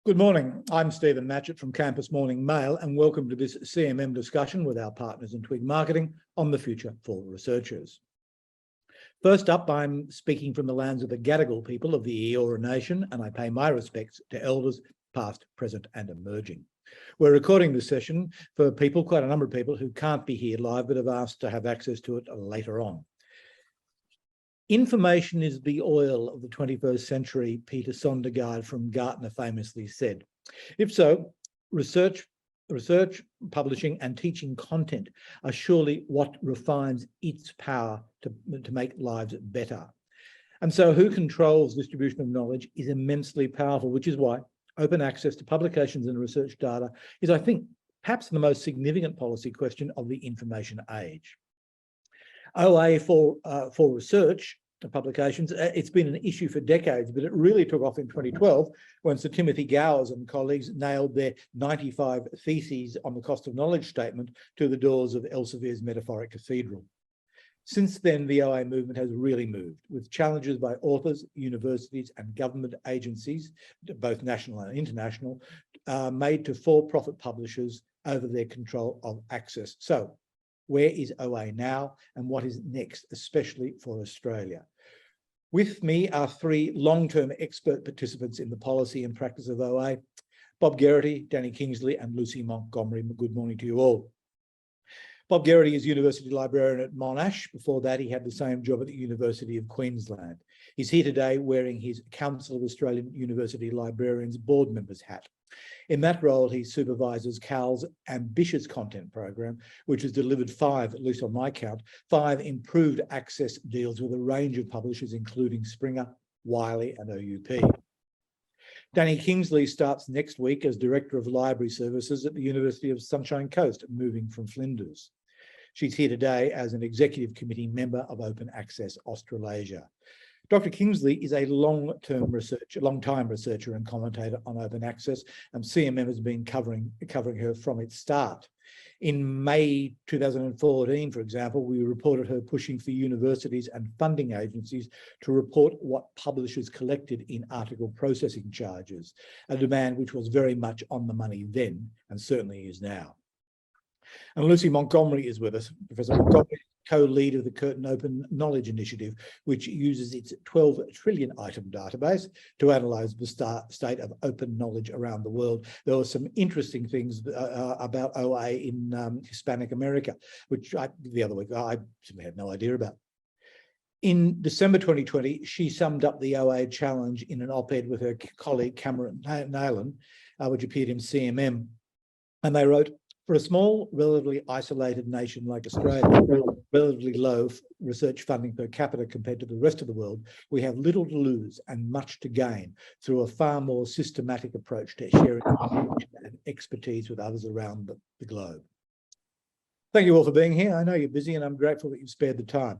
Good morning. I'm Stephen Matchett from Campus Morning Mail, and welcome to this CMM discussion with our partners in Twig Marketing on the future for researchers. First up, I'm speaking from the lands of the Gadigal people of the Eora Nation, and I pay my respects to elders past, present and emerging. We're recording this session for people, quite a number of people who can't be here live but have asked to have access to it later on. Information is the oil of the 21st century, Peter Sondergaard from Gartner famously said. If so, research, publishing and teaching content are surely what refines its power to make lives better. And so who controls distribution of knowledge is immensely powerful, which is why open access to publications and research data is, I think, perhaps the most significant policy question of the information age. OA for research publications, it's been an issue for decades, but it really took off in 2012 when Sir Timothy Gowers and colleagues nailed their 95 theses on the cost of knowledge statement to the doors of Elsevier's metaphoric cathedral. Since then, the OA movement has really moved, with challenges by authors, universities and government agencies, both national and international, made to for-profit publishers over their control of access. So, where is OA now and what is next, especially for Australia? With me are three long-term expert participants in the policy and practice of OA, Bob Geraghty, Danny Kingsley and Lucy Montgomery. Good morning to you all. Bob Geraghty is University Librarian at Monash. Before that, he had the same job at the University of Queensland. He's here today wearing his Council of Australian University Librarians board members hat. In that role, he supervises CAL's ambitious content program, which has delivered five, at least on my count, five improved access deals with a range of publishers, including Springer, Wiley and OUP. Danny Kingsley starts next week as Director of Library Services at the University of Sunshine Coast, moving from Flinders. She's here today as an Executive Committee member of Open Access Australasia. Dr. Kingsley is a long-time researcher and commentator on open access, and CMM has been covering her from its start. In May 2014, for example, we reported her pushing for universities and funding agencies to report what publishers collected in article processing charges, a demand which was very much on the money then and certainly is now. And Lucy Montgomery is with us. Professor Montgomery, co-lead of the Curtin Open Knowledge Initiative, which uses its 12 trillion item database to analyse the state of open knowledge around the world. There were some interesting things about OA in Hispanic America, which the other week I simply had no idea about. In December 2020, she summed up the OA challenge in an op-ed with her colleague Cameron Nayland, which appeared in CMM, and they wrote, "For a small, relatively isolated nation like Australia, relatively low research funding per capita compared to the rest of the world, we have little to lose and much to gain through a far more systematic approach to sharing information and expertise with others around the globe." Thank you all for being here. I know you're busy and I'm grateful that you've spared the time.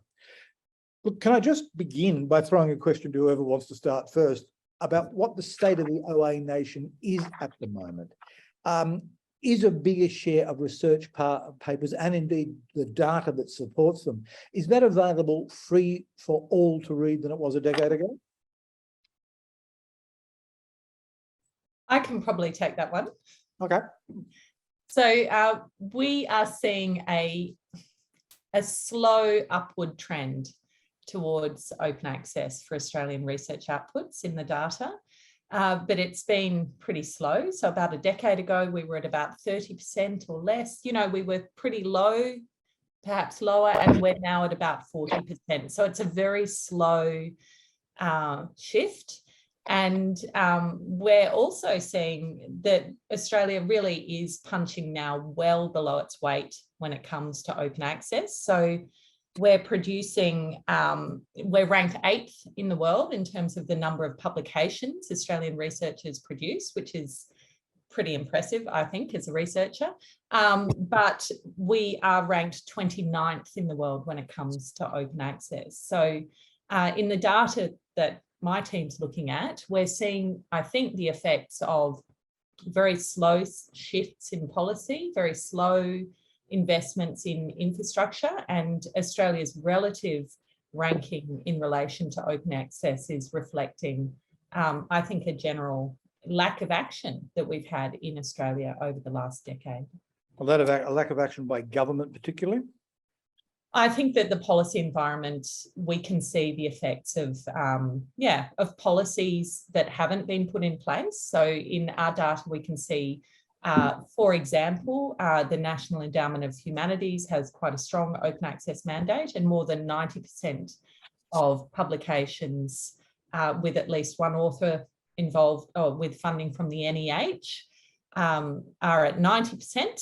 Look, can I just begin by throwing a question to whoever wants to start first about what the state of the OA nation is at the moment? Is a bigger share of research papers and indeed the data that supports them, is that available free for all to read than it was a decade ago? I can probably take that one. Okay. So we are seeing a slow upward trend towards open access for Australian research outputs in the data. But it's been pretty slow. So about a decade ago, we were at about 30% or less. You know, we were pretty low, perhaps lower, and we're now at about 40%. So it's a very slow shift. And we're also seeing that Australia really is punching now well below its weight when it comes to open access. So we're producing, we're ranked 8th in the world in terms of the number of publications Australian researchers produce, which is pretty impressive, I think, as a researcher. But we are ranked 29th in the world when it comes to open access. So in the data that my team's looking at, we're seeing, I think, the effects of very slow shifts in policy, very slow investments in infrastructure, and Australia's relative ranking in relation to open access is reflecting, I think, a general lack of action that we've had in Australia over the last decade. A lack of action by government particularly? I think that the policy environment, we can see the effects of policies that haven't been put in place. So in our data, we can see, for example, the National Endowment of Humanities has quite a strong open access mandate, and more than 90% of publications with at least one author involved or with funding from the NEH are at 90%.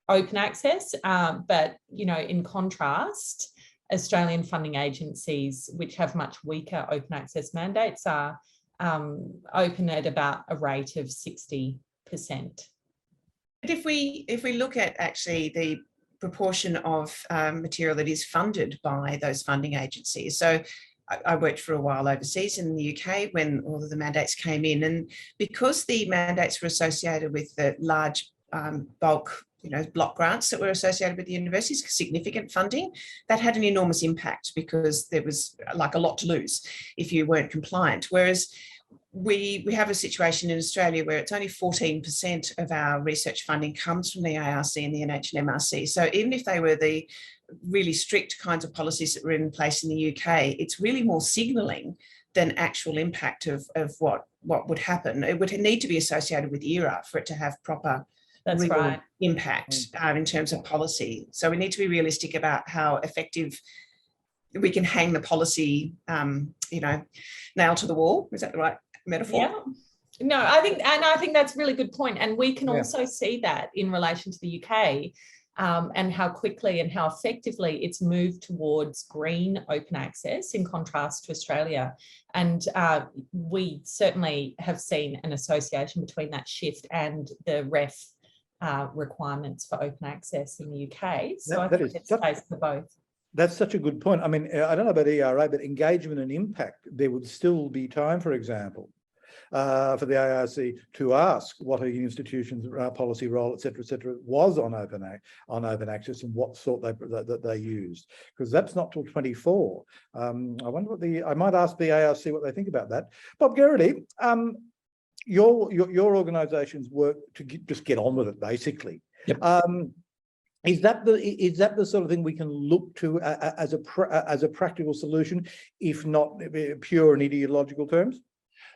Open access, but in contrast, Australian funding agencies, which have much weaker open access mandates, are open at about a rate of 60%. But if we look at actually the proportion of material that is funded by those funding agencies, so I worked for a while overseas in the UK when all of the mandates came in, and because the mandates were associated with the large bulk block grants that were associated with the universities, significant funding, that had an enormous impact because there was like a lot to lose if you weren't compliant. Whereas we have a situation in Australia where it's only 14% of our research funding comes from the ARC and the NH and MRC. So even if they were the really strict kinds of policies that were in place in the UK, it's really more signalling than actual impact of what would happen. It would need to be associated with ERA for it to have proper impact in terms of policy. So we need to be realistic about how effective we can hang the policy, nail to the wall. Is that the right metaphor? Yeah. No, I think that's a really good point. And we can also see that in relation to the UK and how quickly and how effectively it's moved towards green open access in contrast to Australia. And we certainly have seen an association between that shift and the REF requirements for open access in the UK. So I think it's space for both. That's such a good point. I mean, I don't know about ERA, but engagement and impact, there would still be time, for example, for the ARC to ask what a institution's policy role, et cetera, was on open access and what sort that they used, because that's not till 24. I wonder I might ask the ARC what they think about that. Bob Geraghty, your organisation's work to just get on with it, basically. Yep. Is that the sort of thing we can look to as a practical solution, if not pure and ideological terms?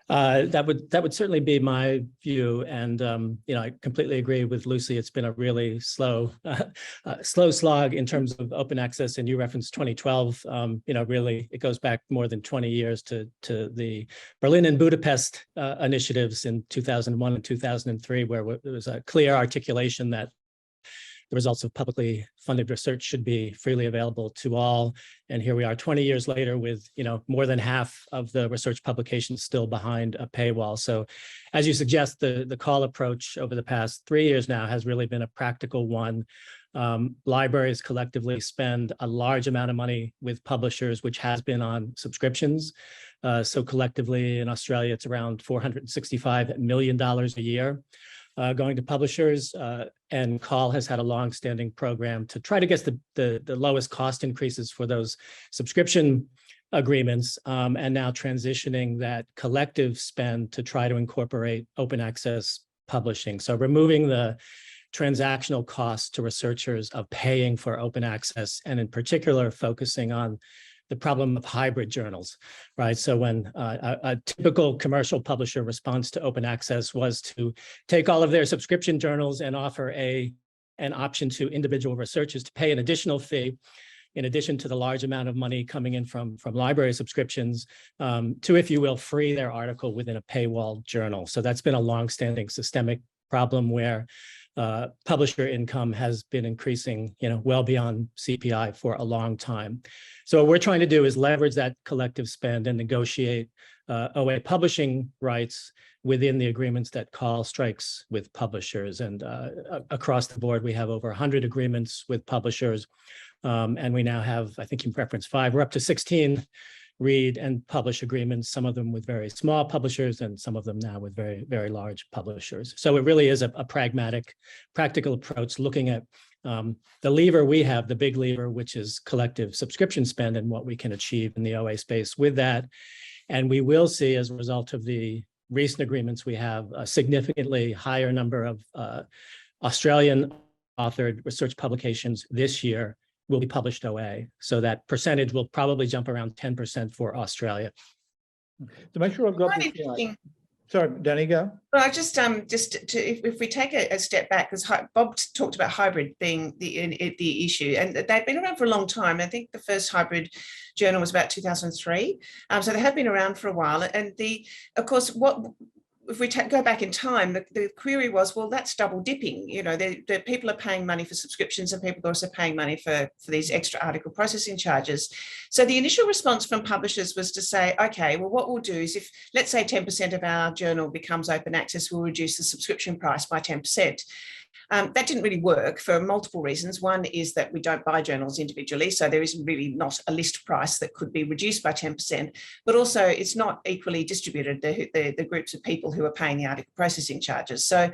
That would certainly be my view, and I completely agree with Lucy. It's been a really slow slog in terms of open access, and you referenced 2012. Really, it goes back more than 20 years to the Berlin and Budapest initiatives in 2001 and 2003, where there was a clear articulation that the results of publicly funded research should be freely available to all. And here we are 20 years later with, more than half of the research publications still behind a paywall. So as you suggest, the call approach over the past 3 years now has really been a practical one. Libraries collectively spend a large amount of money with publishers, which has been on subscriptions. So collectively in Australia, it's around $465 million a year. Going to publishers, and CAL has had a long-standing program to try to get the lowest cost increases for those subscription agreements, and now transitioning that collective spend to try to incorporate open access publishing. So removing the transactional costs to researchers of paying for open access, and in particular focusing on the problem of hybrid journals, right? So when a typical commercial publisher response to open access was to take all of their subscription journals and offer an option to individual researchers to pay an additional fee, in addition to the large amount of money coming in from library subscriptions, to, if you will, free their article within a paywall journal. So that's been a longstanding systemic problem where publisher income has been increasing, well beyond CPI for a long time. So what we're trying to do is leverage that collective spend and negotiate OA publishing rights within the agreements that CAL strikes with publishers. And across the board, we have over 100 agreements with publishers. And we now have, I think you referenced 5, we're up to 16 read and publish agreements, some of them with very small publishers and some of them now with very, very large publishers. So it really is a pragmatic, practical approach looking at the lever we have, the big lever, which is collective subscription spend and what we can achieve in the OA space with that. And we will see, as a result of the recent agreements, we have a significantly higher number of Australian authored research publications this year will be published OA. So that percentage will probably jump around 10% for Australia. To make sure I've got Quite this right. interesting. Sorry, Danny, go. Well, I just if we take a step back, because Bob talked about hybrid being the issue, and they've been around for a long time. I think the first hybrid journal was about 2003, so they have been around for a while. And of course, what if we go back in time, the query was, well, that's double dipping. You know, the people are paying money for subscriptions, and people are also paying money for these extra article processing charges. So the initial response from publishers was to say, okay, well, what we'll do is, if let's say 10% of our journal becomes open access, we'll reduce the subscription price by 10%. That didn't really work for multiple reasons. One is that we don't buy journals individually, so there isn't really not a list price that could be reduced by 10%, but also it's not equally distributed, the groups of people who are paying the article processing charges. So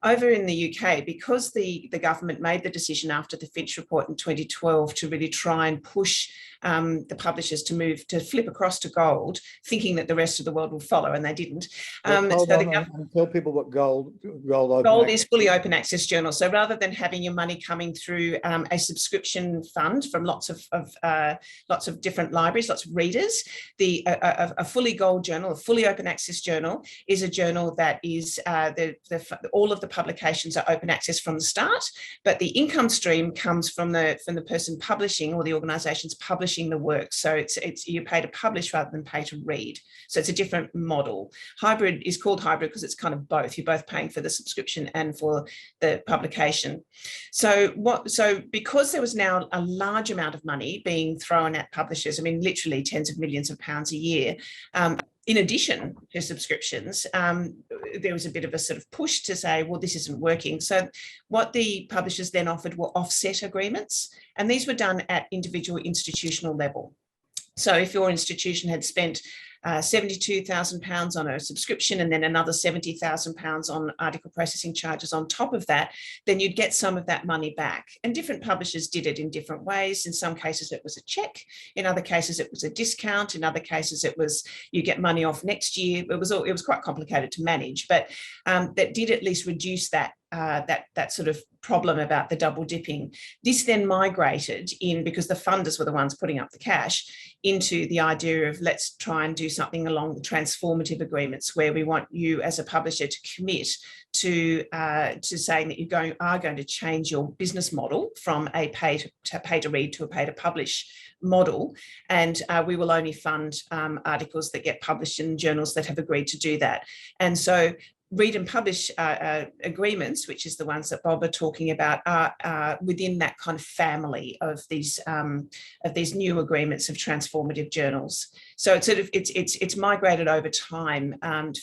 over in the UK, because the government made the decision after the Finch report in 2012 to really try and push the publishers to flip across to gold, thinking that the rest of the world will follow, and they didn't. Tell people what gold is fully open access journal. So rather than having your money coming through a subscription fund from lots of different libraries, lots of readers, a fully gold journal, a fully open access journal, is a journal that is all of the publications are open access from the start, but the income stream comes from the person publishing, or the organisations publishing the work. So it's you pay to publish rather than pay to read. So it's a different model. Hybrid is called hybrid because it's kind of both. You're both paying for the subscription and for the publication. So because there was now a large amount of money being thrown at publishers, I mean, literally tens of millions of pounds a year, in addition to subscriptions, there was a bit of a sort of push to say, well, this isn't working. So what the publishers then offered were offset agreements, and these were done at individual institutional level. So if your institution had spent £72,000 on a subscription and then another £70,000 on article processing charges on top of that, then you'd get some of that money back. And different publishers did it in different ways. In some cases, it was a check. In other cases, it was a discount. In other cases, it was you get money off next year. It was quite complicated to manage, but that did at least reduce that sort of problem about the double dipping. This then migrated in, because the funders were the ones putting up the cash, into the idea of let's try and do something along the transformative agreements, where we want you as a publisher to commit to saying that you are going to change your business model from a pay to read to a pay to publish model, and we will only fund articles that get published in journals that have agreed to do that. And so read and publish agreements, which is the ones that Bob are talking about, are within that kind of family of these new agreements of transformative journals. So it's sort of it's migrated over time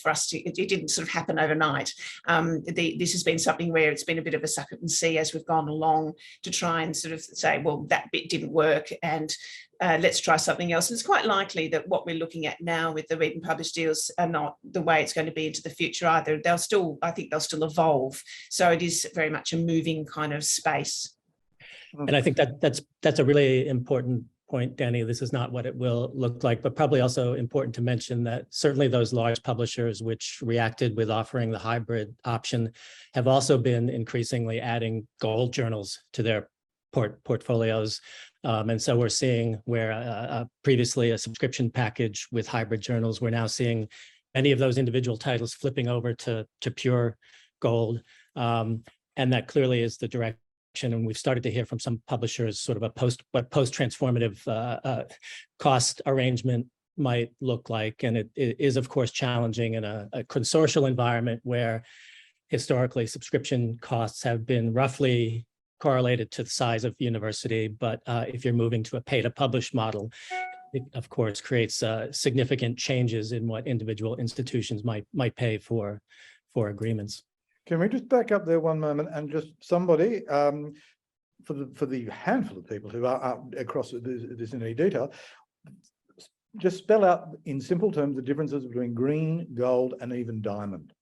for us to. It didn't sort of happen overnight. This has been something where it's been a bit of a suck it and see as we've gone along to try and sort of say, well, that bit didn't work, and let's try something else. And it's quite likely that what we're looking at now with the read and publish deals are not the way it's going to be into the future either. I think they'll still evolve. So it is very much a moving kind of space. And I think that's a really important point, Danny. This is not what it will look like, but probably also important to mention that certainly those large publishers which reacted with offering the hybrid option have also been increasingly adding gold journals to their portfolios. And so we're seeing where previously a subscription package with hybrid journals, we're now seeing many of those individual titles flipping over to pure gold. And that clearly is the direction. And we've started to hear from some publishers sort of a post-transformative cost arrangement might look like. And it is, of course, challenging in a consortial environment where historically subscription costs have been roughly correlated to the size of university. But if you're moving to a pay-to-publish model, it, of course, creates significant changes in what individual institutions might pay for agreements. Can we just back up there one moment and just somebody, for the handful of people who are across this in any detail, just spell out in simple terms the differences between green, gold, and even diamond.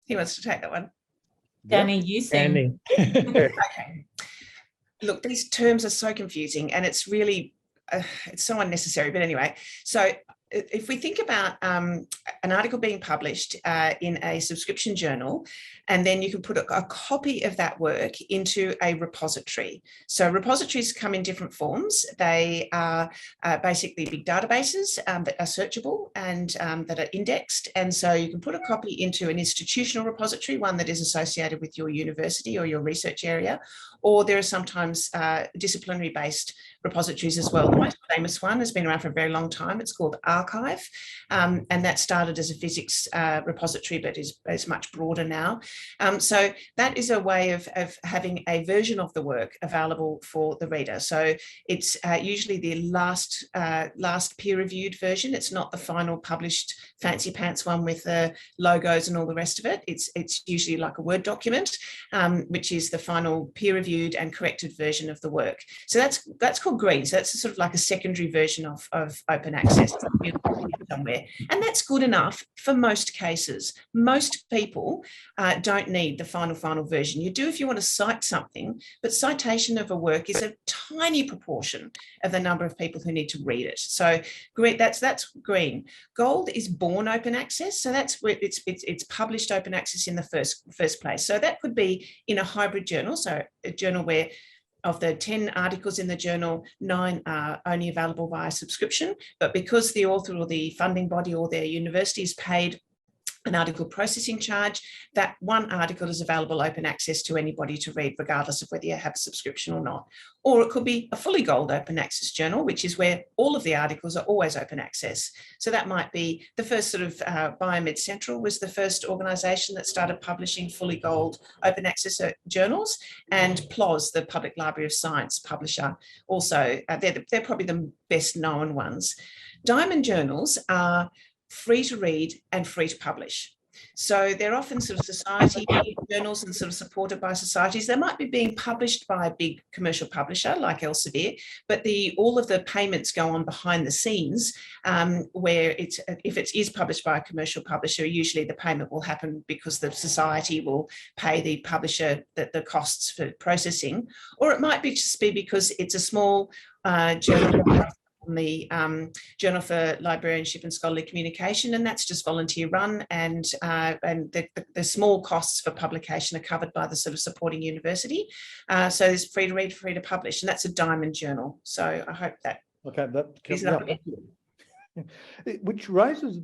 Who wants to take that one? Danny, you sing. Okay. Look, these terms are so confusing, and it's really it's so unnecessary. But anyway, so if we think about an article being published in a subscription journal, and then you can put a copy of that work into a repository. So repositories come in different forms. They are basically big databases that are searchable and that are indexed. And so you can put a copy into an institutional repository, one that is associated with your university or your research area, or there are sometimes disciplinary based repositories as well. The most famous one has been around for a very long time. It's called Archive, and that started as a physics repository, but is much broader now. So that is a way of having a version of the work available for the reader. So it's usually the last peer-reviewed version. It's not the final published fancy pants one with the logos and all the rest of it. It's usually like a Word document, which is the final peer-reviewed and corrected version of the work. So that's called green. So that's sort of like a secondary version of open access somewhere. And that's good enough for most cases. Most people don't need the final version. You do if you want to cite something, but citation of a work is a tiny proportion of the number of people who need to read it. So great, that's green. Gold is born open access. So that's where it's published open access in the first place. So that could be in a hybrid journal. So a journal where of the 10 articles in the journal, 9 are only available via subscription, but because the author or the funding body or their university is paid an article processing charge, that one article is available open access to anybody to read, regardless of whether you have a subscription or not. Or it could be a fully gold open access journal, which is where all of the articles are always open access. So that might be the first sort of Biomed Central was the first organisation that started publishing fully gold open access journals, and PLOS, the Public Library of Science publisher, also they're probably the best known ones. Diamond journals are free to read and free to publish. So they're often sort of society journals and sort of supported by societies. They might be being published by a big commercial publisher like Elsevier, but all of the payments go on behind the scenes, where if it is published by a commercial publisher, usually the payment will happen because the society will pay the publisher the costs for processing, or it might just be because it's a small journal on the Journal for Librarianship and Scholarly Communication, and that's just volunteer run, and the small costs for publication are covered by the sort of supporting university. So there's free to read, free to publish, and that's a diamond journal. So I hope that is up a bit. Which raises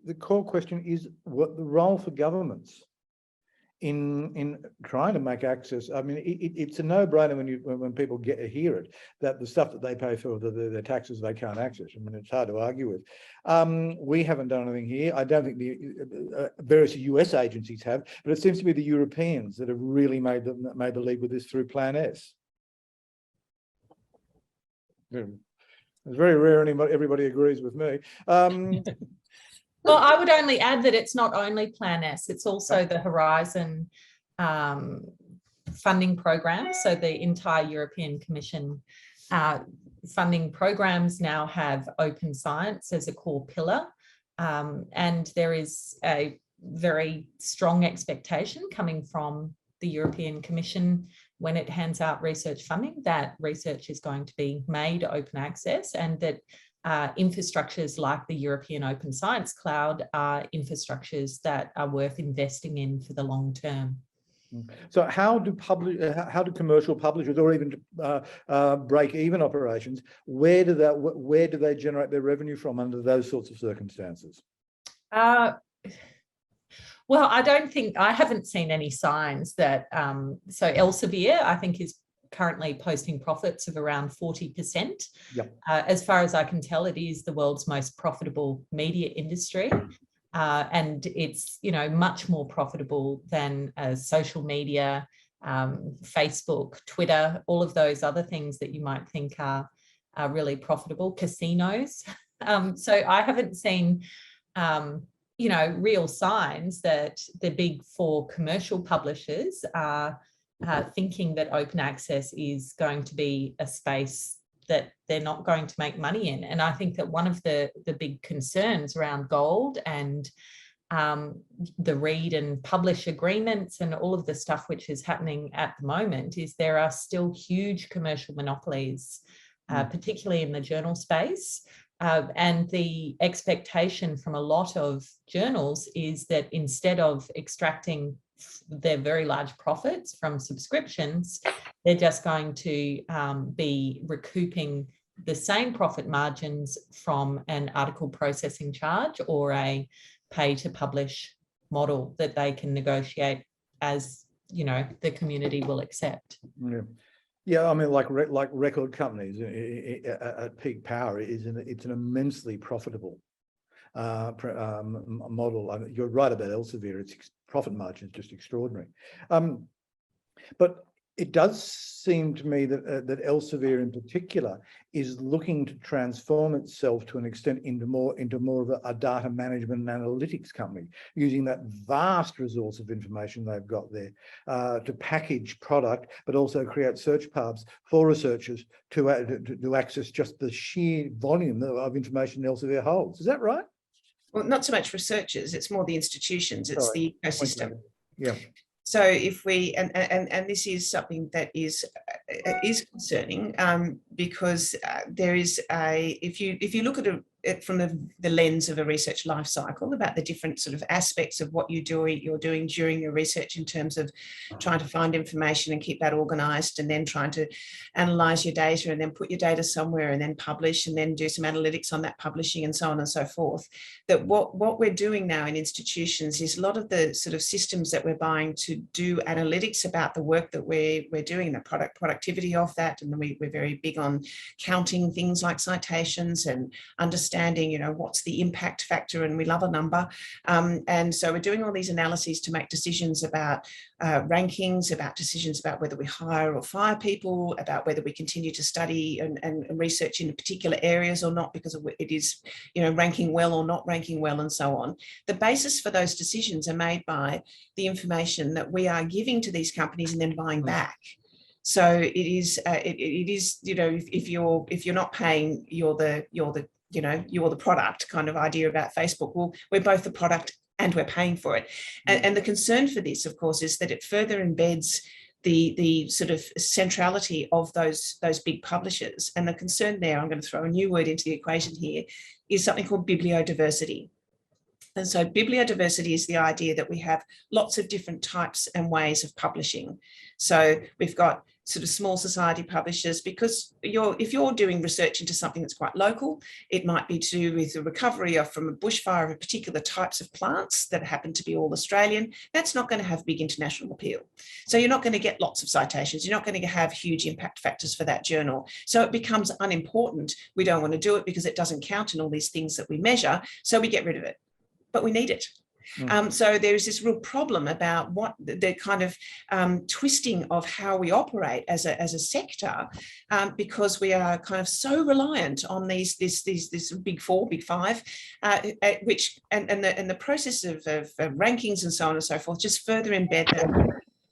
the core question is what the role for governments in trying to make access. I mean, it's a no-brainer when people hear it, that the stuff that they pay for, the taxes they can't access. I mean, it's hard to argue with. We haven't done anything here. I don't think the various US agencies have, but it seems to be the Europeans that have really made the leap with this through Plan S. It's very rare everybody agrees with me. Well, I would only add that it's not only Plan S, it's also the Horizon funding program. So the entire European Commission funding programs now have open science as a core pillar. And there is a very strong expectation coming from the European Commission when it hands out research funding that research is going to be made open access, and that infrastructures like the European Open Science Cloud are infrastructures that are worth investing in for the long term. So how do commercial publishers, or even break-even operations, where do they generate their revenue from under those sorts of circumstances? Well, I haven't seen any signs that, so Elsevier, I think, is currently posting profits of around 40%. Yep. As far as I can tell, it is the world's most profitable media industry. And it's, much more profitable than social media, Facebook, Twitter, all of those other things that you might think are really profitable, casinos. So I haven't seen, real signs that the big four commercial publishers are thinking that open access is going to be a space that they're not going to make money in. And I think that one of the big concerns around gold and the read and publish agreements and all of the stuff which is happening at the moment is there are still huge commercial monopolies, particularly in the journal space, And the expectation from a lot of journals is that instead of extracting their very large profits from subscriptions, they're just going to be recouping the same profit margins from an article processing charge or a pay to publish model that they can negotiate as, you know, the community will accept. Yeah. Yeah, I mean, like record companies at peak power, it's an immensely profitable model. I mean, you're right about Elsevier; its profit margin is just extraordinary. But it does seem to me that that Elsevier in particular is looking to transform itself to an extent into more of a data management and analytics company, using that vast resource of information they've got there to package product, but also create search paths for researchers to access just the sheer volume of information Elsevier holds. Is that right? Well, not so much researchers, it's more the institutions, it's the ecosystem. Yeah. So if we, and this is something that is concerning, because there is if you look at it from the lens of a research life cycle, about the different sort of aspects of what you're doing during your research in terms of trying to find information and keep that organized, and then trying to analyze your data and then put your data somewhere and then publish and then do some analytics on that publishing and so on and so forth, that what we're doing now in institutions is a lot of the sort of systems that we're buying to do analytics about the work that we're doing, the productivity of that, and then we're very big on counting things like citations and understanding, you know, what's the impact factor, and we love a number, and so we're doing all these analyses to make decisions about rankings, about decisions about whether we hire or fire people, about whether we continue to study and research in particular areas or not, because it is, you know, ranking well or not ranking well, and so on. The basis for those decisions are made by the information that we are giving to these companies and then buying back. So it is, you know, if you're not paying, you're the product kind of idea about Facebook. Well, we're both the product and we're paying for it. And the concern for this, of course, is that it further embeds the sort of centrality of those big publishers. And the concern there, I'm going to throw a new word into the equation here, is something called bibliodiversity. And so bibliodiversity is the idea that we have lots of different types and ways of publishing. So we've got sort of small society publishers, because if you're doing research into something that's quite local, it might be to do with the recovery from a bushfire of particular types of plants that happen to be all Australian. That's not going to have big international appeal. So you're not going to get lots of citations. You're not going to have huge impact factors for that journal. So it becomes unimportant. We don't want to do it because it doesn't count in all these things that we measure. So we get rid of it. But we need it. So there is this real problem about what the kind of twisting of how we operate as a sector, because we are kind of so reliant on this big four, big five, which and the process of rankings and so on and so forth just further embed that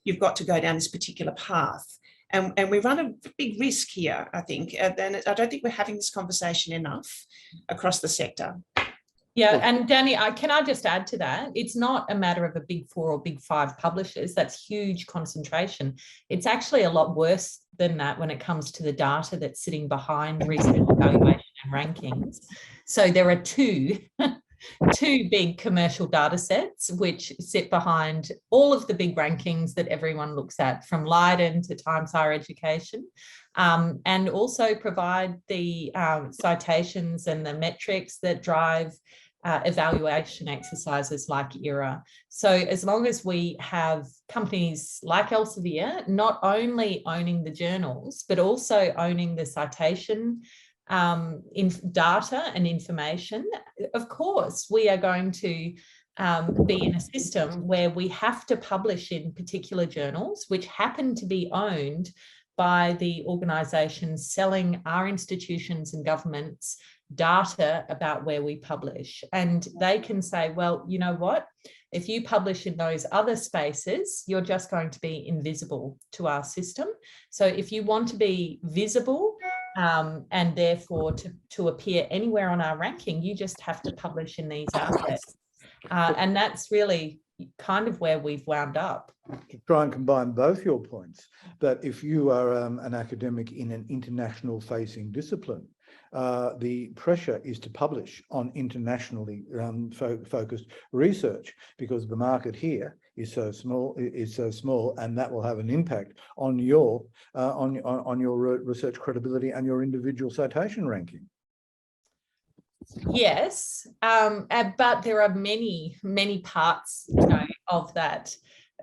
you've got to go down this particular path. And we run a big risk here, I think, and I don't think we're having this conversation enough across the sector. Yeah, and Danny, can I just add to that? It's not a matter of a big four or big five publishers. That's huge concentration. It's actually a lot worse than that when it comes to the data that's sitting behind research evaluation and rankings. So there are two big commercial data sets which sit behind all of the big rankings that everyone looks at, from Leiden to Times Higher Education, and also provide the citations and the metrics that drive evaluation exercises like ERA. So as long as we have companies like Elsevier not only owning the journals, but also owning the citation in data and information, of course, we are going to be in a system where we have to publish in particular journals, which happen to be owned by the organisations selling our institutions and governments data about where we publish. And they can say, well, you know what? If you publish in those other spaces, you're just going to be invisible to our system. So if you want to be visible and therefore to appear anywhere on our ranking, you just have to publish in these outlets. And that's really kind of where we've wound up. To try and combine both your points, that if you are an academic in an international facing discipline, the pressure is to publish on internationally focused research, because the market here is so small, and that will have an impact on your research credibility and your individual citation ranking. Yes, but there are many parts, of that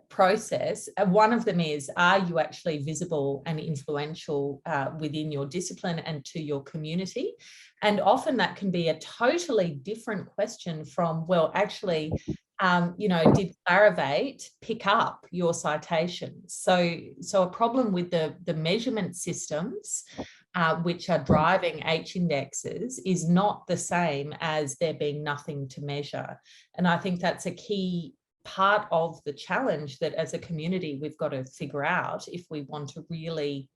process. One of them is, are you actually visible and influential within your discipline and to your community? And often that can be a totally different question from, well, actually, did Clarivate pick up your citations? So a problem with the measurement systems which are driving H indexes is not the same as there being nothing to measure. And I think that's a key part of the challenge that as a community we've got to figure out if we want to really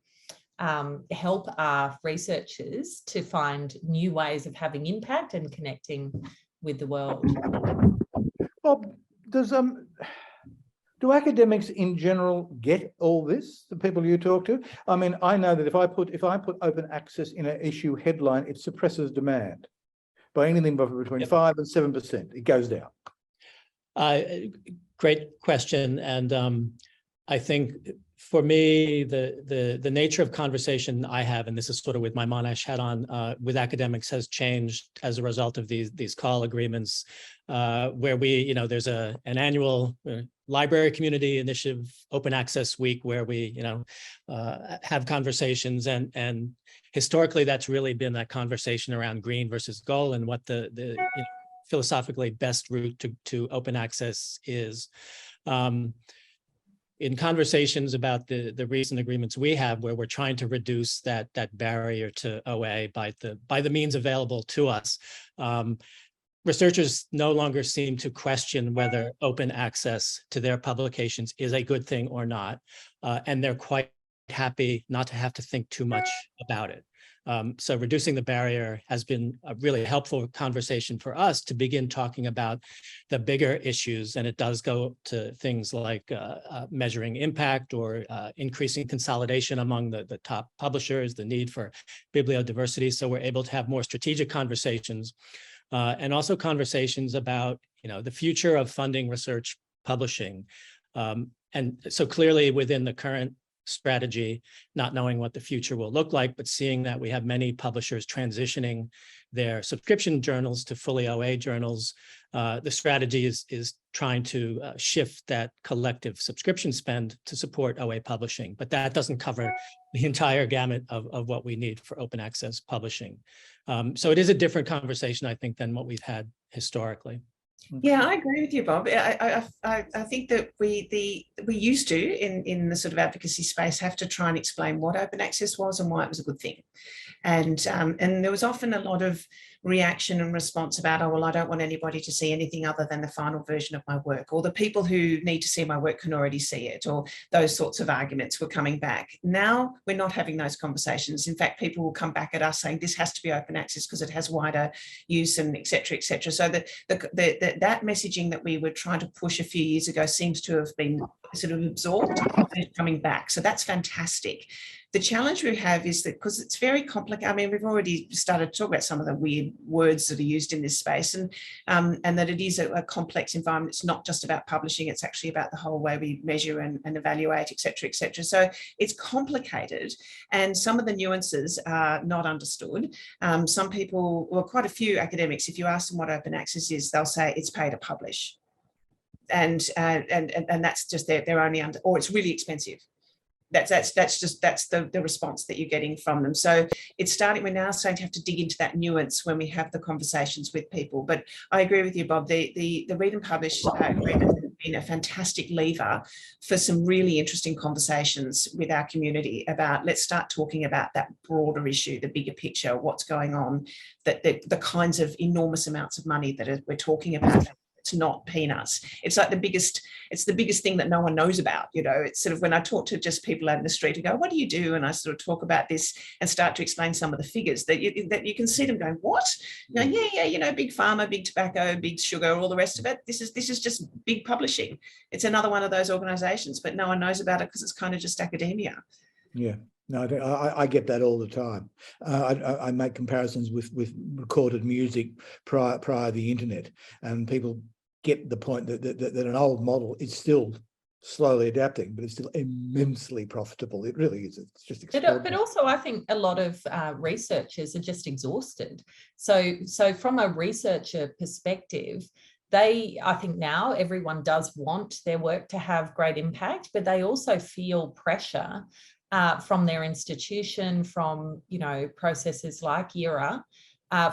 help our researchers to find new ways of having impact and connecting with the world. Well, do academics in general get all this, the people you talk to? I mean, I know that if I put open access in an issue headline, it suppresses demand by anything between 5 and 7%. It goes down. Great question. And I think for me, the nature of conversation I have, and this is sort of with my Monash hat on, with academics has changed as a result of these call agreements, where we, there's an annual library community initiative, open access week, where we, have conversations, and historically that's really been that conversation around green versus gold and what the philosophically best route to open access is. In conversations about the recent agreements we have, where we're trying to reduce that barrier to OA by the means available to us, researchers no longer seem to question whether open access to their publications is a good thing or not, and they're quite happy not to have to think too much about it. So reducing the barrier has been a really helpful conversation for us to begin talking about the bigger issues. And it does go to things like measuring impact or increasing consolidation among the top publishers, the need for bibliodiversity. So we're able to have more strategic conversations and also conversations about, the future of funding research publishing. And so clearly within the current strategy, not knowing what the future will look like, but seeing that we have many publishers transitioning their subscription journals to fully OA journals, the strategy is trying to shift that collective subscription spend to support OA publishing, but that doesn't cover the entire gamut of what we need for open access publishing. So it is a different conversation, I think, than what we've had historically. Yeah, I agree with you, Bob. I think that we used to, in the sort of advocacy space, have to try and explain what open access was and why it was a good thing. And there was often a lot of reaction and response about, oh, well, I don't want anybody to see anything other than the final version of my work, or the people who need to see my work can already see it, or those sorts of arguments were coming back. Now we're not having those conversations. In fact, people will come back at us saying this has to be open access because it has wider use and et cetera, et cetera. So that messaging that we were trying to push a few years ago seems to have been sort of absorbed and coming back. So that's fantastic. The challenge we have is that because it's very complicated, I mean, we've already started to talk about some of the weird words that are used in this space, and that it is a complex environment. It's not just about publishing, it's actually about the whole way we measure and evaluate, et cetera, et cetera. So it's complicated, and some of the nuances are not understood. Some people, well, quite a few academics, if you ask them what open access is, they'll say it's pay to publish. And that's just they're only under, or it's really expensive. That's the response that you're getting from them. So we're now starting to have to dig into that nuance when we have the conversations with people. But I agree with you, Bob. The read and publish agreement has been a fantastic lever for some really interesting conversations with our community about, let's start talking about that broader issue, the bigger picture, what's going on, the kinds of enormous amounts of money that we're talking about. It's not peanuts. It's like the biggest thing that no one knows about. It's sort of when I talk to just people out in the street, I go, what do you do? And I sort of talk about this and start to explain some of the figures that you can see them going, what? Yeah, big pharma, big tobacco, big sugar, all the rest of it. This is just big publishing. It's another one of those organizations, but no one knows about it because it's kind of just academia. Yeah. No, I get that all the time. I make comparisons with recorded music prior to the internet, and people get the point that an old model is still slowly adapting, but it's still immensely profitable. It really is. It's just extraordinary. But also, I think a lot of researchers are just exhausted. So from a researcher perspective, I think now everyone does want their work to have great impact, but they also feel pressure from their institution, from, processes like ERA,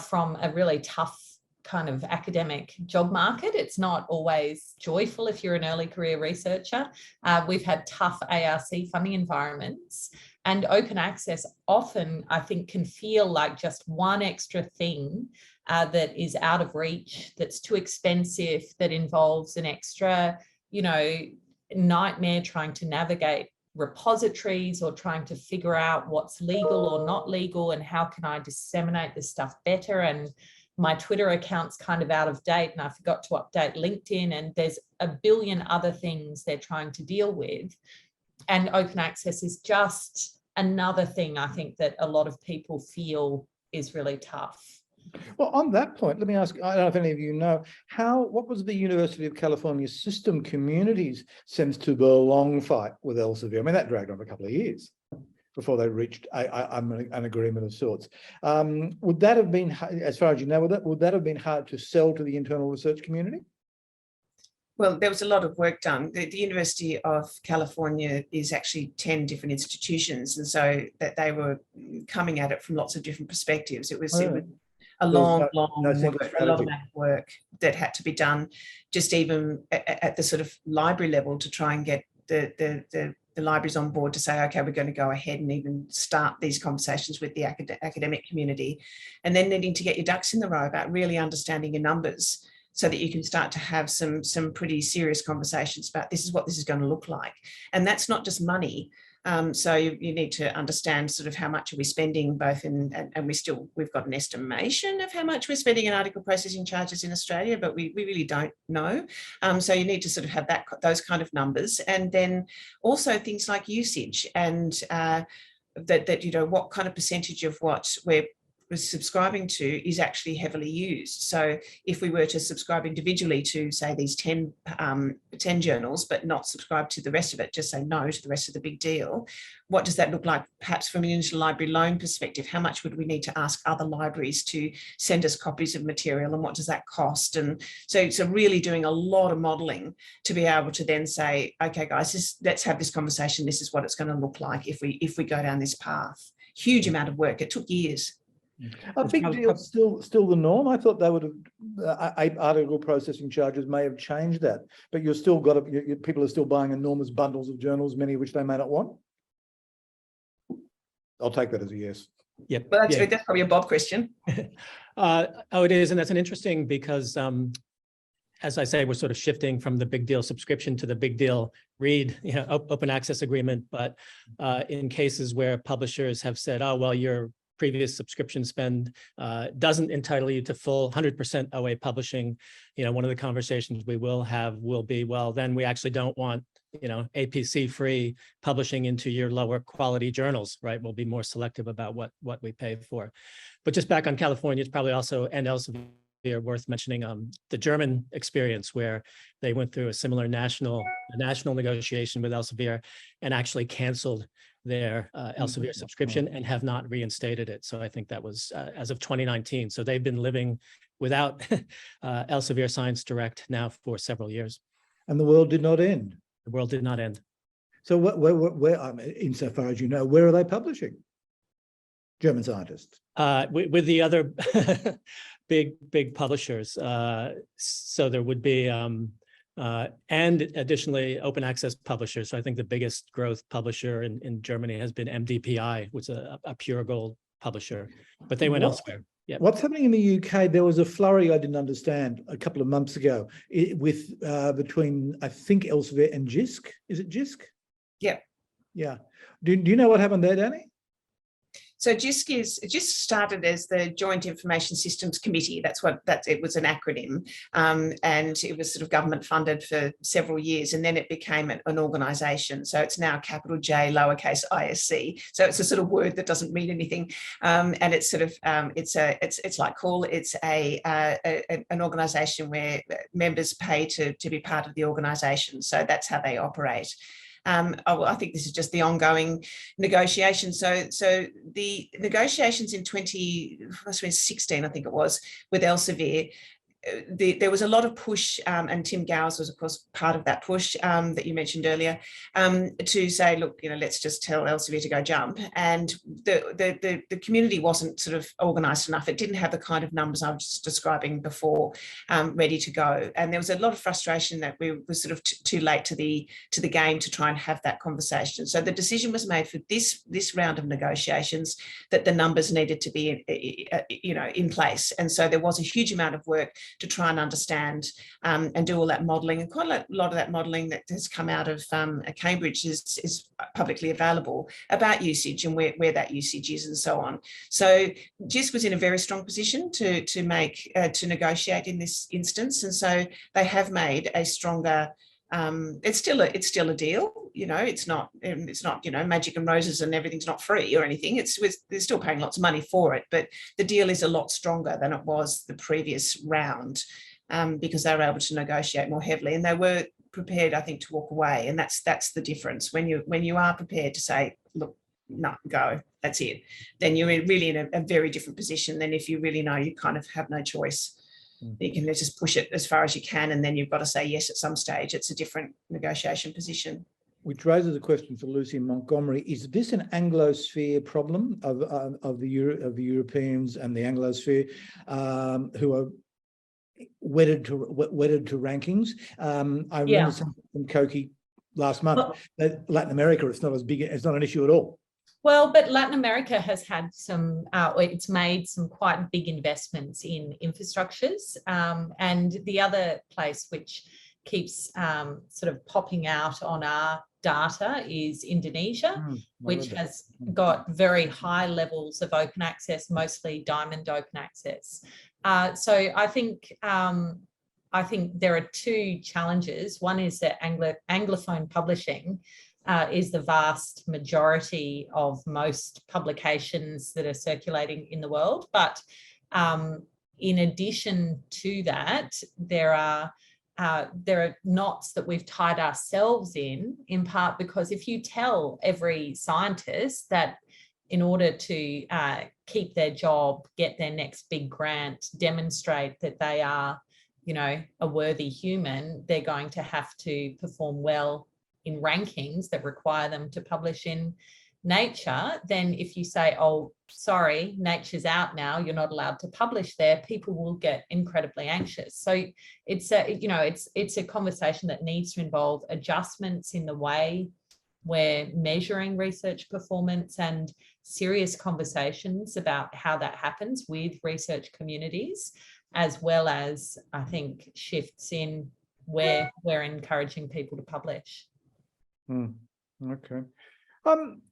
from a really tough kind of academic job market. It's not always joyful if you're an early career researcher. We've had tough ARC funding environments, and open access often, I think, can feel like just one extra thing that is out of reach, that's too expensive, that involves an extra, nightmare trying to navigate repositories or trying to figure out what's legal or not legal and how can I disseminate this stuff better. And my Twitter account's kind of out of date and I forgot to update LinkedIn, and there's a billion other things they're trying to deal with. And open access is just another thing I think that a lot of people feel is really tough. Well, on that point, let me ask, I don't know if any of you know, what was the University of California System Communities sense to belong fight with Elsevier? I mean, that dragged on a couple of years before they reached an agreement of sorts. Would that have been, as far as you know, would that have been hard to sell to the internal research community? Well, there was a lot of work done. The University of California is actually 10 different institutions, and so that they were coming at it from lots of different perspectives. It was a long amount of work that had to be done, just even at the sort of library level, to try and get the libraries on board to say, okay, we're going to go ahead and even start these conversations with the academic community, and then needing to get your ducks in the row about really understanding your numbers, so that you can start to have some pretty serious conversations about this is what this is going to look like. And that's not just money. So you need to understand sort of how much are we spending both in, and we've got an estimation of how much we're spending in article processing charges in Australia, but we really don't know. So you need to sort of have those kind of numbers, and then also things like usage and what kind of percentage of what we're subscribing to is actually heavily used. So if we were to subscribe individually to, say, these 10 journals, but not subscribe to the rest of it, just say no to the rest of the big deal, what does that look like perhaps from an interlibrary loan perspective? How much would we need to ask other libraries to send us copies of material, and what does that cost? And so really doing a lot of modelling to be able to then say, okay, guys, let's have this conversation. This is what it's going to look like if we go down this path. Huge amount of work. It took years. A big deal still the norm. I thought they would have article processing charges may have changed that, but you're still people are still buying enormous bundles of journals, many of which they may not want. I'll take that as a yes. Yep. Well, that's probably a Bob question. It is, and that's an interesting, because as I say, we're sort of shifting from the big deal subscription to the big deal read, open access agreement. But in cases where publishers have said, oh, well, your previous subscription spend doesn't entitle you to full 100% OA publishing, one of the conversations we will have will be, well, then we actually don't want, APC free publishing into your lower quality journals, right? We'll be more selective about what we pay for. But just back on California, it's probably also, and Elsevier, worth mentioning the German experience, where they went through a similar national negotiation with Elsevier and actually canceled their Elsevier subscription and have not reinstated it. So I think that was as of 2019. So they've been living without Elsevier Science Direct now for several years. And the world did not end. The world did not end. So where insofar as you know, where are they publishing? German scientists. With the other big publishers. So there would be and additionally open access publishers. So I think the biggest growth publisher in Germany has been MDPI, which is a pure gold publisher, but they went elsewhere. Yeah. What's happening in the UK? There was a flurry I didn't understand a couple of months ago with between, I think, Elsevier and JISC. Is it JISC? Yeah. Yeah. Do you know what happened there, Danny? So JISC started as the Joint Information Systems Committee. It was an acronym, and it was sort of government funded for several years, and then it became an organisation. So it's now capital J, lowercase ISC. So it's a sort of word that doesn't mean anything, and it's sort of it's like cool. It's an organisation where members pay to be part of the organisation. So that's how they operate. I think this is just the ongoing negotiation. So the negotiations in 2016, I think it was, with Elsevier, there was a lot of push, and Tim Gowers was, of course, part of that push that you mentioned earlier, to say, look, let's just tell Elsevier to go jump. And the community wasn't sort of organised enough. It didn't have the kind of numbers I was just describing before ready to go. And there was a lot of frustration that we were sort of too late to the game to try and have that conversation. So the decision was made for this round of negotiations that the numbers needed to be in place. And so there was a huge amount of work to try and understand and do all that modelling. And quite a lot of that modelling that has come out of Cambridge is publicly available about usage and where that usage is and so on. So JISC was in a very strong position to negotiate in this instance. And so they have made a stronger, it's still a deal, it's not magic and roses and everything's not free or anything. They're still paying lots of money for it, but the deal is a lot stronger than it was the previous round, because they were able to negotiate more heavily, and they were prepared, I think, to walk away. And that's the difference. When you are prepared to say, look, no, go, that's it, then you're really in a very different position than if you really know you kind of have no choice. You can just push it as far as you can, and then you've got to say yes at some stage. It's a different negotiation position. Which raises a question for Lucy Montgomery. Is this an Anglosphere problem of the Europeans and the Anglosphere who are wedded to rankings? I remember something from Koki last month that Latin America, it's not as big, it's not an issue at all. Well, but Latin America has had it's made some quite big investments in infrastructures. And the other place which keeps sort of popping out on our data is Indonesia, which has got very high levels of open access, mostly diamond open access. So I think there are two challenges. One is that Anglophone publishing is the vast majority of most publications that are circulating in the world. But in addition to that, there are knots that we've tied ourselves in part because if you tell every scientist that in order to keep their job, get their next big grant, demonstrate that they are, a worthy human, they're going to have to perform well in rankings that require them to publish in Nature, then if you say, oh, sorry, Nature's out now, you're not allowed to publish there, people will get incredibly anxious. So it's a conversation that needs to involve adjustments in the way we're measuring research performance and serious conversations about how that happens with research communities, as well as, I think, shifts in where we're encouraging people to publish. Okay.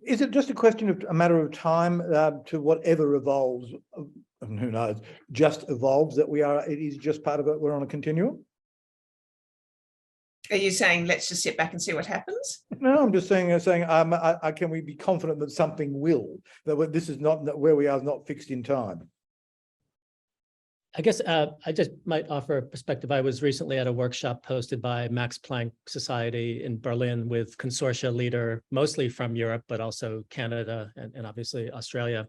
Is it just a matter of time to whatever evolves, and who knows, just evolves, that it is just part of it, we're on a continuum? Are you saying let's just sit back and see what happens? No, I'm just saying, can we be confident that something will, that this is not, where we are is not fixed in time? I guess I just might offer a perspective. I was recently at a workshop hosted by Max Planck Society in Berlin with consortia leader, mostly from Europe, but also Canada and obviously Australia.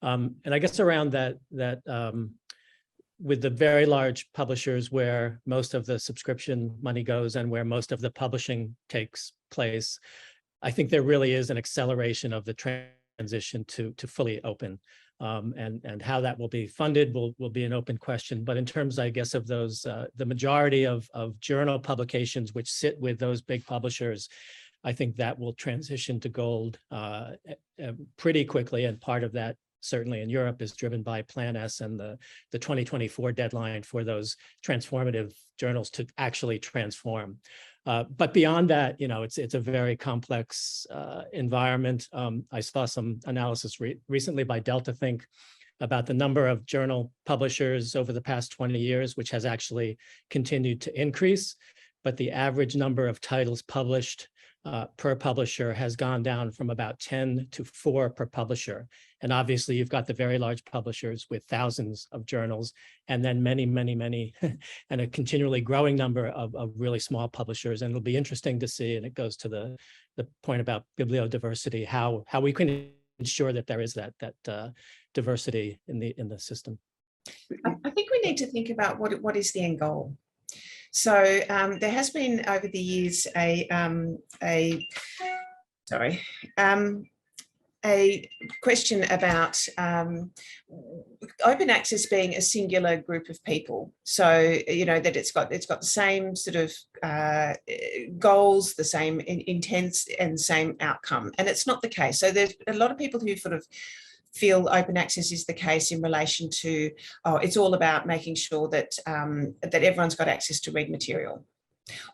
And I guess around that with the very large publishers where most of the subscription money goes and where most of the publishing takes place, I think there really is an acceleration of the transition to fully open. And how that will be funded will be an open question. But in terms, I guess, of those, the majority of journal publications which sit with those big publishers, I think that will transition to gold pretty quickly. And part of that, certainly in Europe, is driven by Plan S and the 2024 deadline for those transformative journals to actually transform. But beyond that, it's a very complex environment. I saw some analysis recently by Delta Think about the number of journal publishers over the past 20 years, which has actually continued to increase. But the average number of titles published per publisher has gone down from about 10 to 4 per publisher. And obviously you've got the very large publishers with thousands of journals, and then many, many, many, and a continually growing number of really small publishers. And it'll be interesting to see, and it goes to the point about bibliodiversity, how we can ensure that there is that diversity in the system. I think we need to think about what is the end goal. So there has been over the years a question about open access being a singular group of people. So that it's got the same sort of goals, the same intents, and the same outcome, and it's not the case. So there's a lot of people who sort of feel open access is the case in relation to, it's all about making sure that that everyone's got access to read material,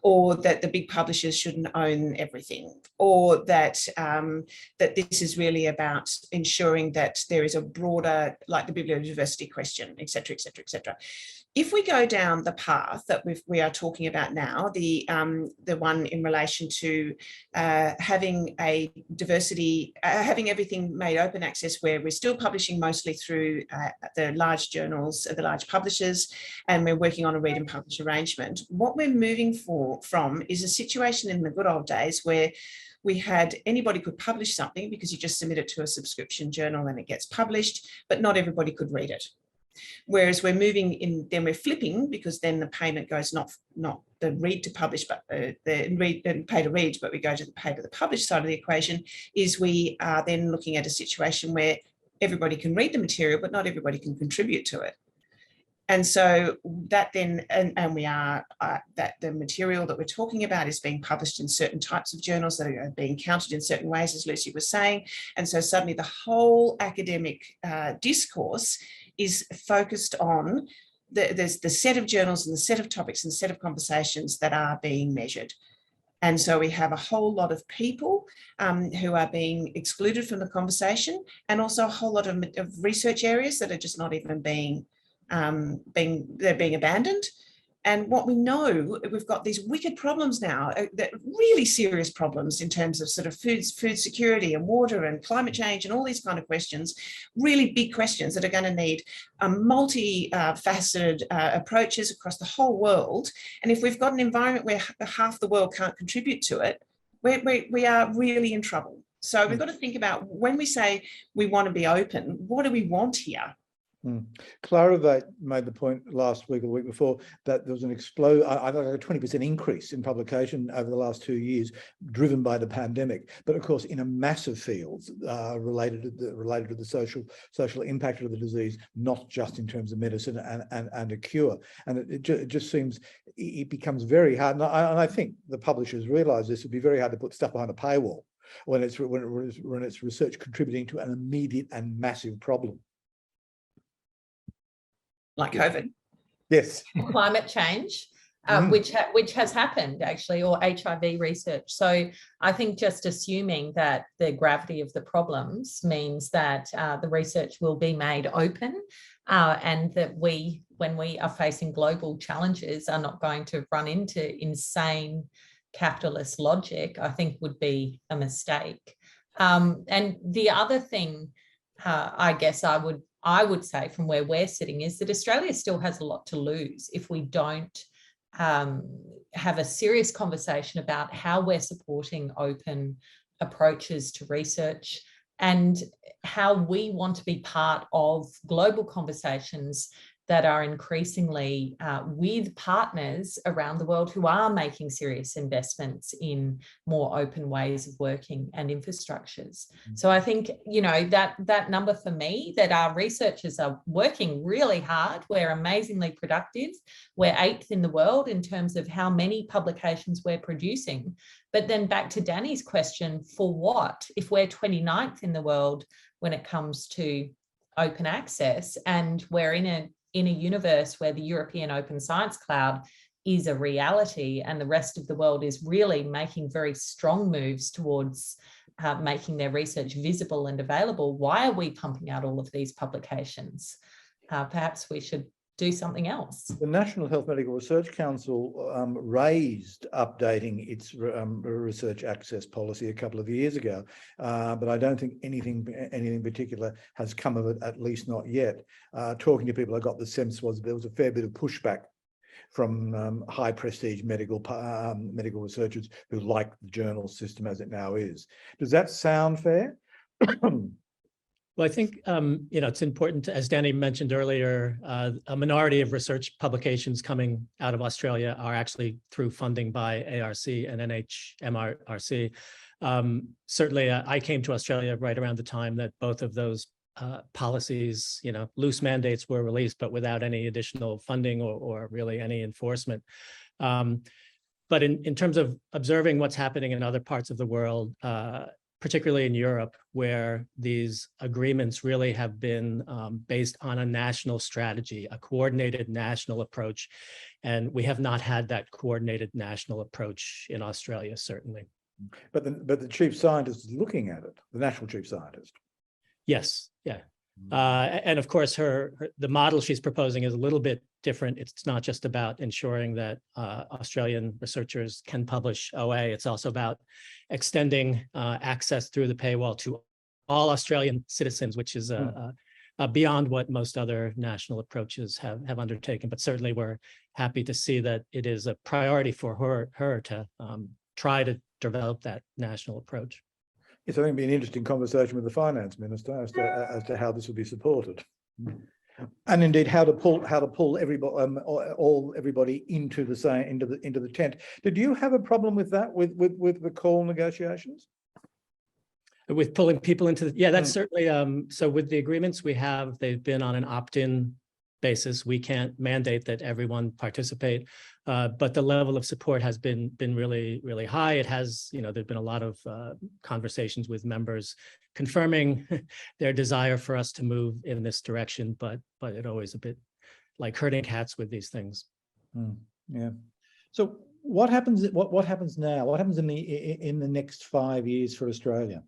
or that the big publishers shouldn't own everything, or that that this is really about ensuring that there is a broader, like the bibliodiversity question, et cetera, et cetera, et cetera. If we go down the path that we are talking about now, the one in relation to having a diversity, having everything made open access, where we're still publishing mostly through the large journals, the large publishers, and we're working on a read and publish arrangement, what we're moving from is a situation in the good old days where we had anybody could publish something because you just submit it to a subscription journal and it gets published, but not everybody could read it. Whereas we're moving in, then we're flipping, because then the payment goes not the read to publish, but the read and pay to read, but we go to the pay to the publish side of the equation. Is we are then looking at a situation where everybody can read the material, but not everybody can contribute to it. And so that then, and we are, that the material that we're talking about is being published in certain types of journals that are being counted in certain ways, as Lucy was saying. And so suddenly the whole academic discourse is focused on there's the set of journals and the set of topics and the set of conversations that are being measured. And so we have a whole lot of people who are being excluded from the conversation, and also a whole lot of research areas that are just not even being abandoned. And what we know, we've got these wicked problems now, that really serious problems in terms of sort of food security and water and climate change and all these kind of questions, really big questions that are going to need multi-faceted approaches across the whole world. And if we've got an environment where half the world can't contribute to it, we are really in trouble. So we've got to think about, when we say we want to be open, what do we want here? Clarivate made the point last week or the week before that there was an I think a 20% increase in publication over the last 2 years, driven by the pandemic. But of course, in a massive fields related to the social impact of the disease, not just in terms of medicine and a cure. And it just seems it becomes very hard. And I think the publishers realise this would be very hard to put stuff behind a paywall when it's research contributing to an immediate and massive problem. Like COVID. Yes. Climate change, which has happened actually, or HIV research. So I think just assuming that the gravity of the problems means that the research will be made open, and that we, when we are facing global challenges, are not going to run into insane capitalist logic, I think would be a mistake. And the other thing, I guess I would say from where we're sitting, is that Australia still has a lot to lose if we don't have a serious conversation about how we're supporting open approaches to research, and how we want to be part of global conversations that are increasingly with partners around the world who are making serious investments in more open ways of working and infrastructures. So I think, that number for me, that our researchers are working really hard, we're amazingly productive, we're 8th in the world in terms of how many publications we're producing. But then back to Danny's question, for what? If we're 29th in the world when it comes to open access, and we're in a universe where the European Open Science Cloud is a reality and the rest of the world is really making very strong moves towards making their research visible and available, why are we pumping out all of these publications? Perhaps we should do something else. The National Health Medical Research Council raised updating its research access policy a couple of years ago, but I don't think anything particular has come of it, at least not yet. Talking to people, I got the sense was there was a fair bit of pushback from high prestige medical researchers who like the journal system as it now is. Does that sound fair? Well, I think, it's important, as Danny mentioned earlier, a minority of research publications coming out of Australia are actually through funding by ARC and NHMRC. Certainly, I came to Australia right around the time that both of those policies, loose mandates were released, but without any additional funding or really any enforcement. But in terms of observing what's happening in other parts of the world, particularly in Europe, where these agreements really have been based on a national strategy, a coordinated national approach. And we have not had that coordinated national approach in Australia, certainly. But the chief scientist is looking at it, the national chief scientist. Yes, yeah. And of course, the model she's proposing is a little bit different. It's not just about ensuring that Australian researchers can publish OA. It's also about extending access through the paywall to all Australian citizens, which is beyond what most other national approaches have undertaken. But certainly, we're happy to see that it is a priority for her to try to develop that national approach. Yes, I think it'd be an interesting conversation with the finance minister as to how this will be supported, and indeed how to pull everybody into the tent. Did you have a problem with that with the call negotiations? With pulling people into that's certainly so with the agreements we have, they've been on an opt-in basis. We can't mandate that everyone participate, but the level of support has been really, really high. It has, there've been a lot of conversations with members confirming their desire for us to move in this direction, but it always a bit like herding cats with these things. Yeah. So what happens? What happens now? What happens in the next 5 years for Australia?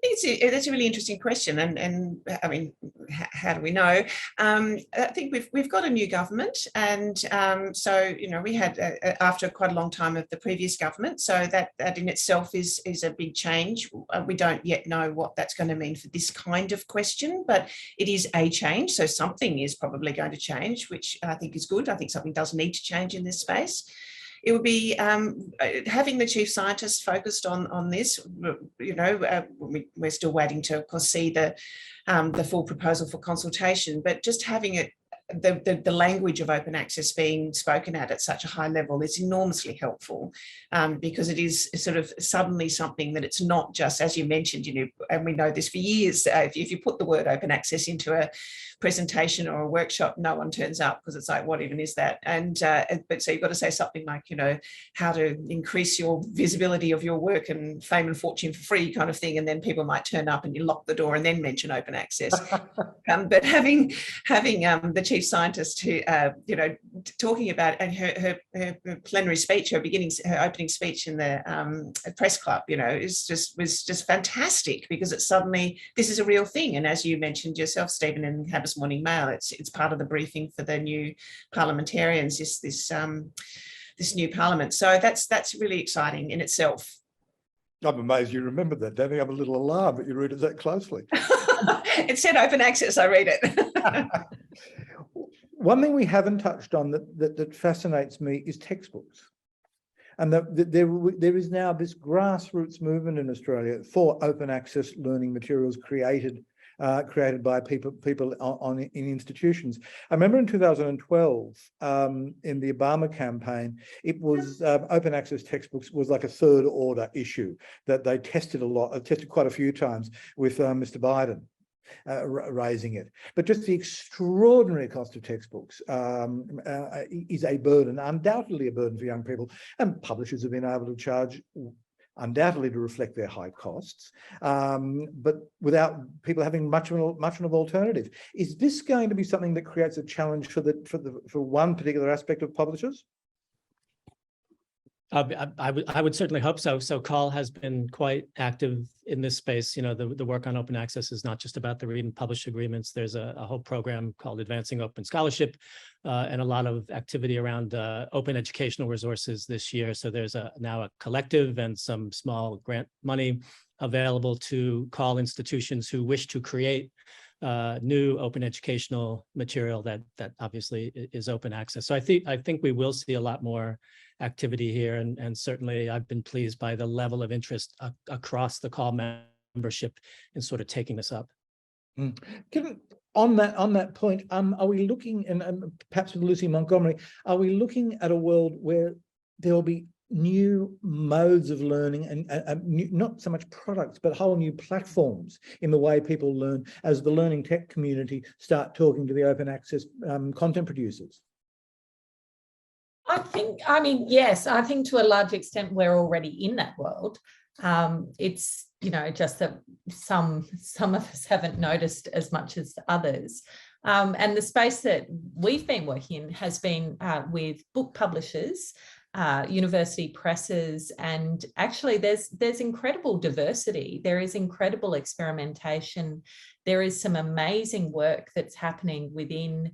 That's a really interesting question, and I mean, how do we know? I think we've got a new government, and so we had after quite a long time of the previous government, so that in itself is a big change. We don't yet know what that's going to mean for this kind of question, but it is a change. So something is probably going to change, which I think is good. I think something does need to change in this space. It would be having the chief scientist focused on this. We're still waiting to, of course, see the full proposal for consultation, but just having it, the language of open access being spoken at such a high level is enormously helpful, because it is sort of suddenly something that it's not just, as you mentioned, and we know this for years, if you put the word open access into a presentation or a workshop, no one turns up because it's like, what even is that? And but so you've got to say something like, how to increase your visibility of your work and fame and fortune for free kind of thing, and then people might turn up and you lock the door and then mention open access. But having the chief scientist who talking about, and her plenary speech, her opening speech in the press club, was just fantastic, because it's suddenly, this is a real thing. And as you mentioned yourself, Stephen, in Habas Morning Mail, it's part of the briefing for the new parliamentarians, this new parliament. So that's really exciting in itself. I'm amazed you remember that, Danny. I'm a little alarmed that you read it that closely. It said open access, I read it. One thing we haven't touched on that fascinates me is textbooks. And there is now this grassroots movement in Australia for open access learning materials created by people in institutions. I remember in 2012, in the Obama campaign, it was open access textbooks was like a third order issue that they tested quite a few times with Mr. Biden. Raising it, but just the extraordinary cost of textbooks is a burden, undoubtedly a burden for young people, and publishers have been able to charge undoubtedly to reflect their high costs, but without people having much of an alternative. Is this going to be something that creates a challenge for one particular aspect of publishers? I would certainly hope so. So CAL has been quite active in this space. You know, the work on open access is not just about the read and publish agreements. There's a whole program called Advancing Open Scholarship and a lot of activity around open educational resources this year. So there's now a collective and some small grant money available to CAL institutions who wish to create new open educational material that obviously is open access. So I think we will see a lot more activity here, and certainly I've been pleased by the level of interest across the CAL membership in sort of taking this up. Given on that point, are we looking, and perhaps with Lucy Montgomery, are we looking at a world where there will be new modes of learning and not so much products, but whole new platforms in the way people learn as the learning tech community start talking to the open access content producers? I mean, yes, I think to a large extent we're already in that world. It's, you know, just that some of us haven't noticed as much as others. And the space that we've been working in has been with book publishers, university presses, and actually there's incredible diversity. There is incredible experimentation. There is some amazing work that's happening within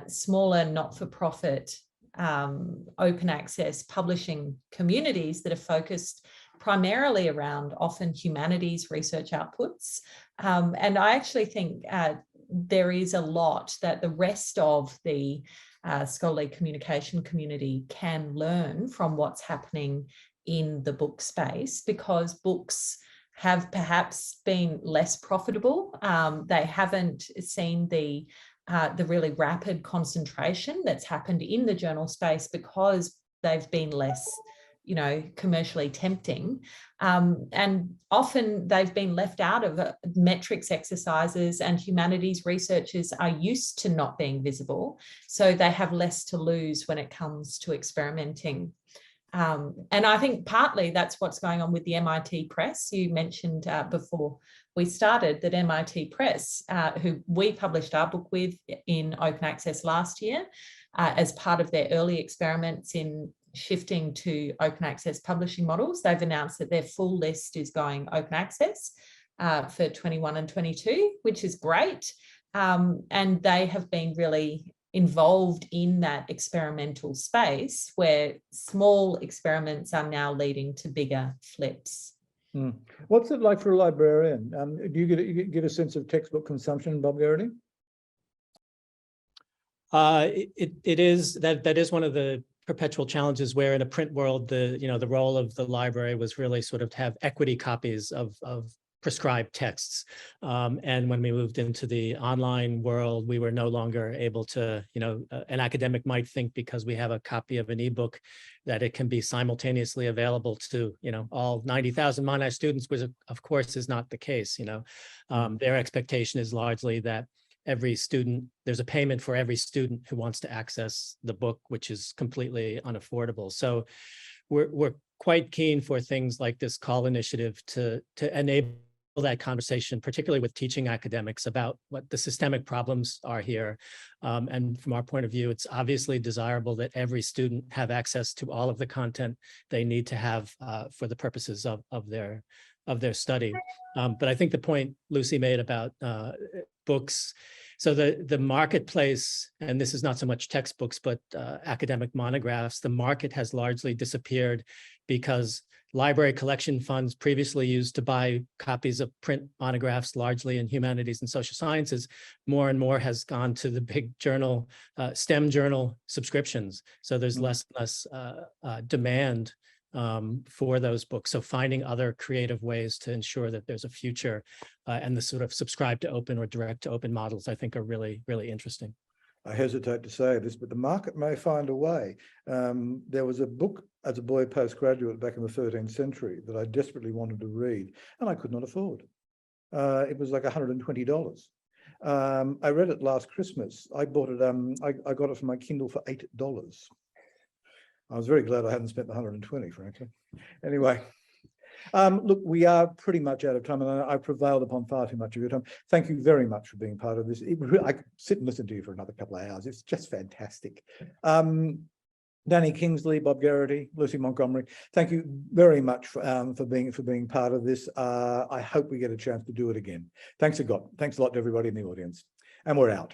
smaller not-for-profit open access publishing communities that are focused primarily around often humanities research outputs. And I actually think there is a lot that the rest of the scholarly communication community can learn from what's happening in the book space, because books have perhaps been less profitable. They haven't seen the really rapid concentration that's happened in the journal space because they've been less, you know, commercially tempting. And often they've been left out of metrics exercises, and humanities researchers are used to not being visible. So they have less to lose when it comes to experimenting. And I think partly that's what's going on with the MIT Press. You mentioned before we started that MIT Press, who we published our book with in open access last year, as part of their early experiments in shifting to open access publishing models, they've announced that their full list is going open access for 21 and 22, which is great. And they have been really involved in that experimental space where small experiments are now leading to bigger flips. What's it like for a librarian? Do you get a sense of textbook consumption, Bob Garrity? It is that is one of the perpetual challenges, where in a print world, the role of the library was really sort of to have equity copies of prescribed texts. And when we moved into the online world, we were no longer able to, an academic might think because we have a copy of an ebook that it can be simultaneously available to, all 90,000 Monash students, which of course is not the case. Their expectation is largely that every student, there's a payment for every student who wants to access the book, which is completely unaffordable. So we're quite keen for things like this CAL initiative to enable that conversation, particularly with teaching academics, about what the systemic problems are here. And from our point of view, it's obviously desirable that every student have access to all of the content they need to have for the purposes of their study. But I think the point Lucy made about books, so the marketplace, and this is not so much textbooks, but academic monographs, the market has largely disappeared because library collection funds previously used to buy copies of print monographs, largely in humanities and social sciences, more and more has gone to the big journal, STEM journal subscriptions. So there's less and less demand for those books. So finding other creative ways to ensure that there's a future and the sort of subscribe to open or direct to open models, I think, are really, really interesting. I hesitate to say this, but the market may find a way. There was a book as a boy postgraduate back in the 13th century that I desperately wanted to read, and I could not afford. It was like $120. I read it last Christmas. I bought it. I got it for my Kindle for $8. I was very glad I hadn't spent the 120, frankly. Anyway, Look, we are pretty much out of time, and I prevailed upon far too much of your time. Thank you very much for being part of this. I could sit and listen to you for another couple of hours. It's just fantastic. Danny Kingsley, Bob Garrity, Lucy Montgomery, thank you very much for being part of this. I hope we get a chance to do it again. Thanks a lot. Thanks a lot to everybody in the audience. And we're out.